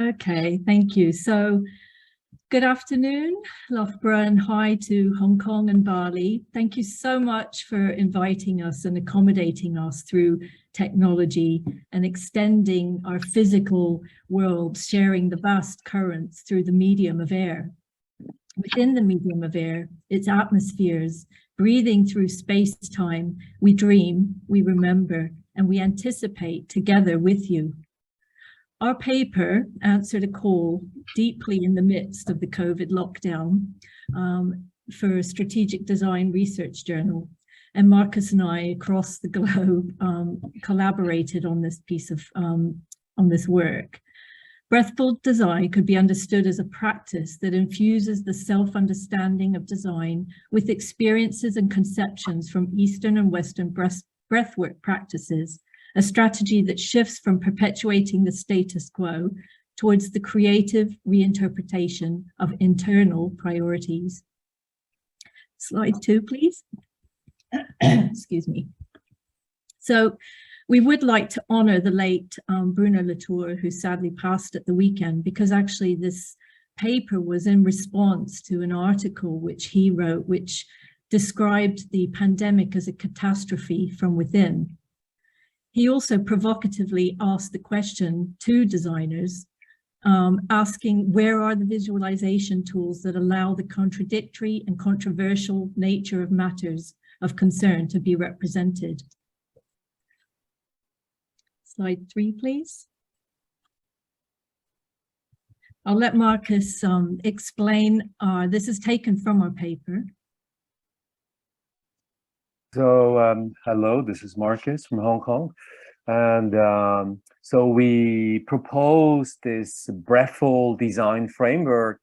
Okay, thank you. So good afternoon, Loughborough, and hi to Hong Kong and Bali. Thank you so much for inviting us and accommodating us through technology and extending our physical world, sharing the vast currents through the medium of air. Within the medium of air, its atmospheres, breathing through space-time, we dream, we remember, and we anticipate together with you. Our paper answered a call deeply in the midst of the COVID lockdown for a strategic design research journal. And Markus and I across the globe collaborated on this piece of, on this work. Breathful design could be understood as a practice that infuses the self-understanding of design with experiences and conceptions from Eastern and Western breathwork practices, a strategy that shifts from perpetuating the status quo towards the creative reinterpretation of internal priorities. Slide 2, please. Excuse me. So we would like to honor the late Bruno Latour, who sadly passed at the weekend, because actually this paper was in response to an article which he wrote, which described the pandemic as a catastrophe from within. He also provocatively asked the question to designers, asking where are the visualization tools that allow the contradictory and controversial nature of matters of concern to be represented. Slide 3, please. I'll let Markus explain. This is taken from our paper. So hello, this is Markus from Hong Kong. And so we proposed this Breathful design framework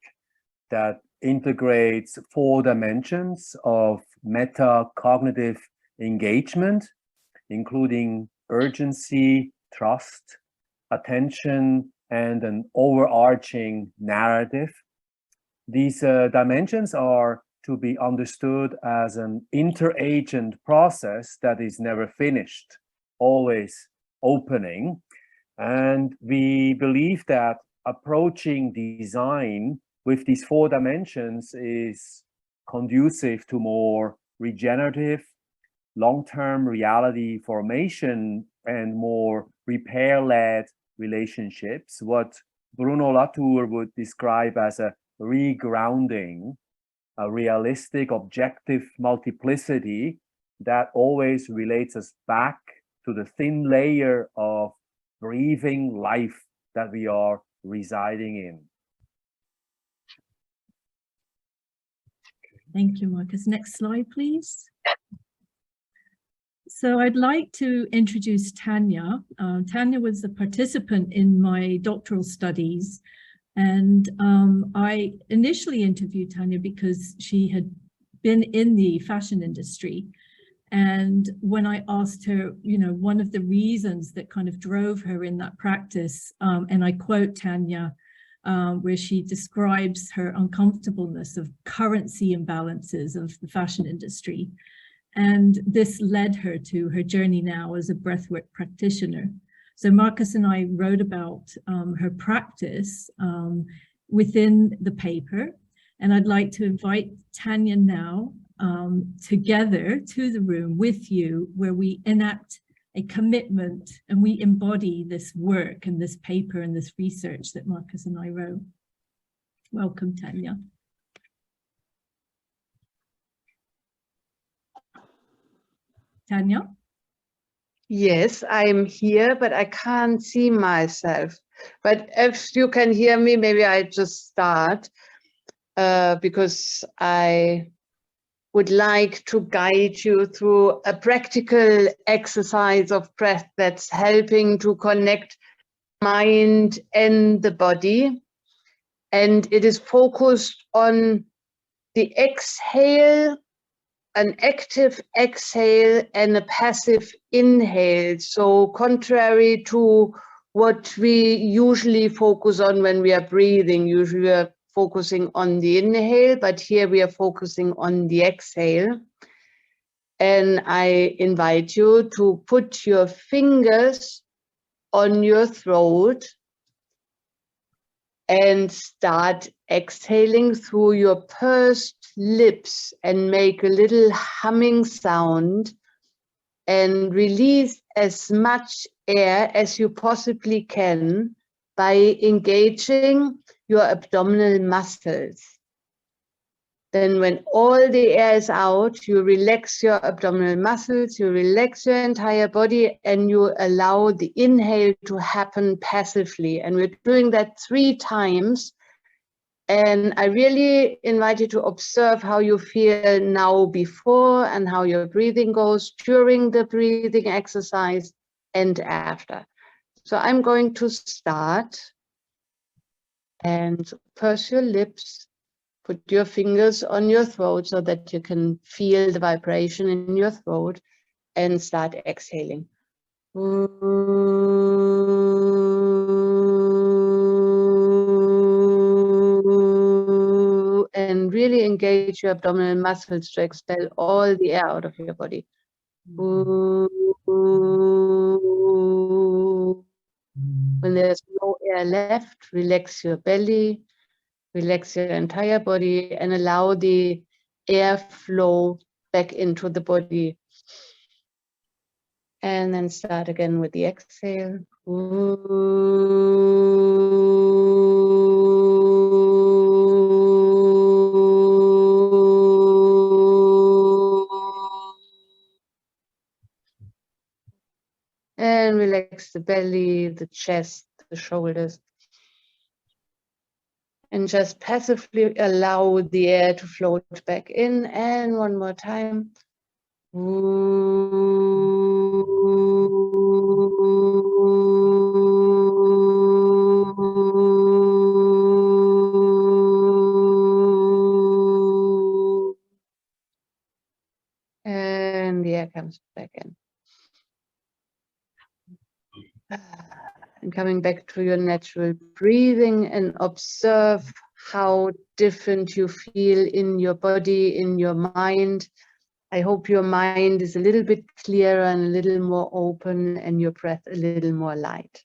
that integrates 4 dimensions of meta-cognitive engagement, including urgency, trust, attention, and an overarching narrative. These dimensions are to be understood as an interagent process that is never finished, always opening. And we believe that approaching design with these 4 dimensions is conducive to more regenerative, long-term reality formation and more repair-led relationships, what Bruno Latour would describe as a regrounding, a realistic, objective multiplicity that always relates us back to the thin layer of breathing life that we are residing in. Thank you, Markus. Next slide, please. So I'd like to introduce Tanja. Tanja was a participant in my doctoral studies. And I initially interviewed Tanja because she had been in the fashion industry. And when I asked her, you know, one of the reasons that kind of drove her in that practice, and I quote Tanja, where she describes her uncomfortableness of currency imbalances of the fashion industry. And this led her to her journey now as a breathwork practitioner. So Markus and I wrote about her practice within the paper, and I'd like to invite Tanja now together to the room with you, where we enact a commitment and we embody this work and this paper and this research that Markus and I wrote. Welcome, Tanja. Tanja? Yes, I'm here, but I can't see myself. But if you can hear me, maybe I just start because I would like to guide you through a practical exercise of breath that's helping to connect mind and the body. And it is focused on the exhale, an active exhale and a passive inhale. So contrary to what we usually focus on when we are breathing, usually we are focusing on the inhale, but here we are focusing on the exhale. And I invite you to put your fingers on your throat and start exhaling through your pursed lips and make a little humming sound and release as much air as you possibly can by engaging your abdominal muscles. Then when all the air is out, you relax your abdominal muscles, you relax your entire body, and you allow the inhale to happen passively. And we're doing that 3 times. And I really invite you to observe how you feel now before and how your breathing goes during the breathing exercise and after. So I'm going to start, and purse your lips, put your fingers on your throat so that you can feel the vibration in your throat, and start exhaling. And really engage your abdominal muscles to expel all the air out of your body. When there's no air left, relax your belly, relax your entire body, and allow the air flow back into the body. And then start again with the exhale. And relax the belly, the chest, the shoulders. And just passively allow the air to float back in. And one more time. And the air comes back in. And coming back to your natural breathing, and observe how different you feel in your body, in your mind. I hope your mind is a little bit clearer and a little more open, and your breath a little more light.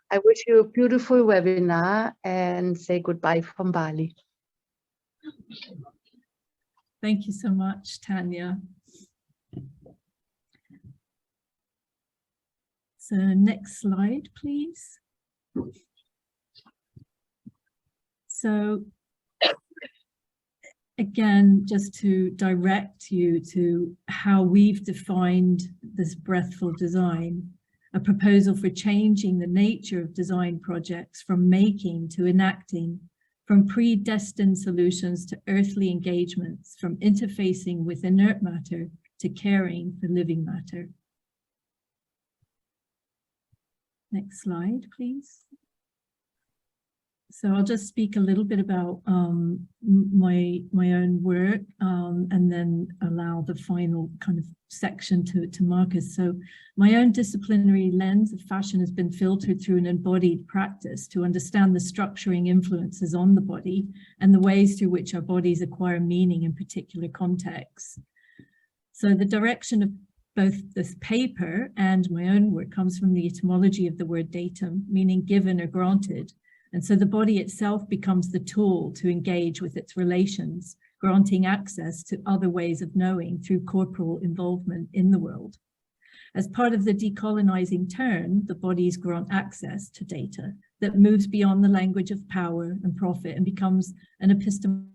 I wish you a beautiful webinar, and say goodbye from Bali. Thank you so much, Tanja. So next slide, please. So again, just to direct you to how we've defined this breathful design, a proposal for changing the nature of design projects from making to enacting, from predestined solutions to earthly engagements, from interfacing with inert matter to caring for living matter. Next slide, please. So I'll just speak a little bit about my own work, and then allow the final kind of section to Markus. So my own disciplinary lens of fashion has been filtered through an embodied practice to understand the structuring influences on the body and the ways through which our bodies acquire meaning in particular contexts. So the direction of both this paper and my own work comes from the etymology of the word datum, meaning given or granted. And so the body itself becomes the tool to engage with its relations, granting access to other ways of knowing through corporal involvement in the world. As part of the decolonizing turn, the bodies grant access to data that moves beyond the language of power and profit and becomes an epistemological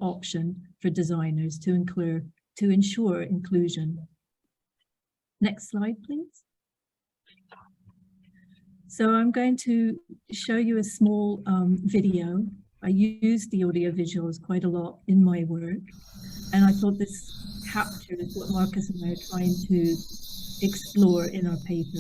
option for designers to ensure inclusion. Next slide, please. So I'm going to show you a small video. I use the audio visuals quite a lot in my work, and I thought this captures what Markus and I are trying to explore in our paper.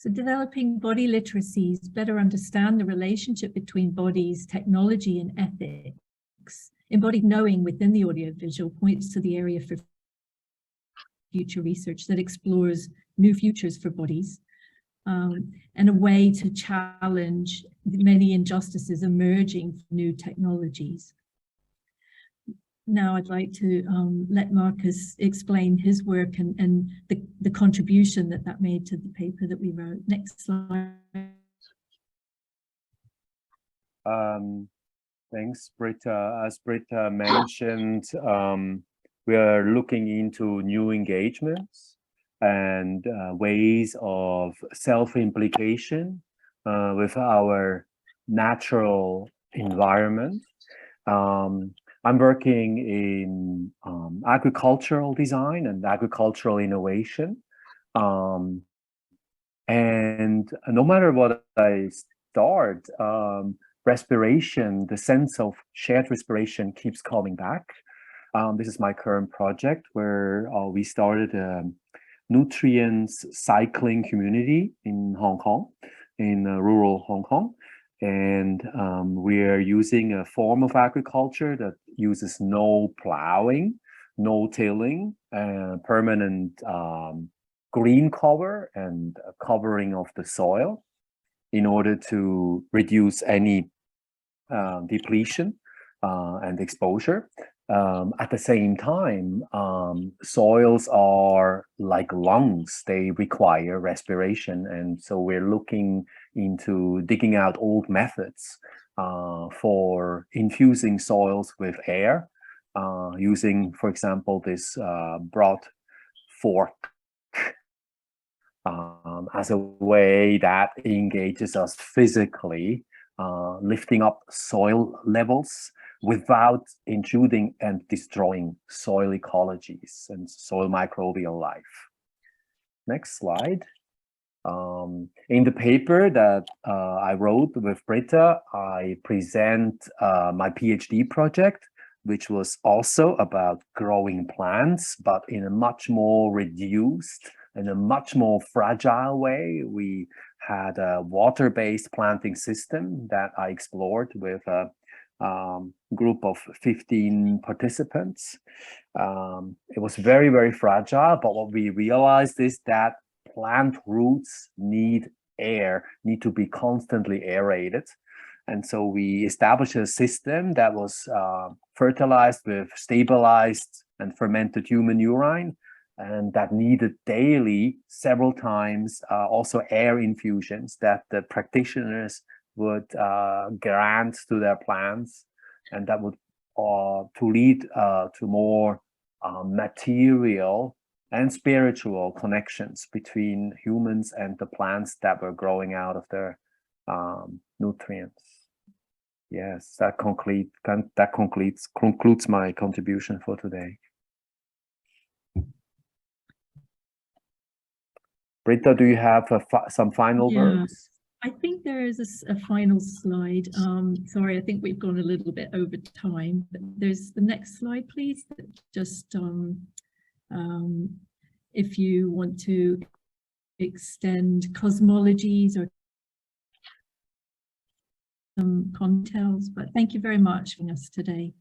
So developing body literacies, better understand the relationship between bodies, technology and ethics. Embodied knowing within the audiovisual points to the area for future research that explores new futures for bodies, and a way to challenge the many injustices emerging from new technologies. Now I'd like to let Markus explain his work and the contribution that made to the paper that we wrote. Next slide. Thanks, Britta. As Britta mentioned, we are looking into new engagements and ways of self-implication with our natural environment. I'm working in agricultural design and agricultural innovation. And no matter what I start, respiration, the sense of shared respiration keeps coming back. This is my current project where we started a nutrients cycling community in Hong Kong, in rural Hong Kong. And we're using a form of agriculture that uses no plowing, no tilling, permanent green cover and covering of the soil in order to reduce any depletion and exposure. At the same time, soils are like lungs, they require respiration. And so we're looking into digging out old methods for infusing soils with air, using, for example, this broad fork as a way that engages us physically, lifting up soil levels without intruding and destroying soil ecologies and soil microbial life. Next slide. In the paper that I wrote with Britta, I present my PhD project, which was also about growing plants, but in a much more reduced and a much more fragile way. We had a water-based planting system that I explored with a group of 15 participants. It was very, very fragile, but what we realized is that plant roots need air, need to be constantly aerated. And so we established a system that was fertilized with stabilized and fermented human urine, and that needed daily, several times, also air infusions that the practitioners would grant to their plants, and that would to lead to more material and spiritual connections between humans and the plants that were growing out of their nutrients. Yes, that concludes my contribution for today. Britta, do you have some final words? I think there is a final slide. Sorry, I think we've gone a little bit over time, but there's the next slide, please. Just if you want to extend cosmologies or some cocktails, but thank you very much for us today.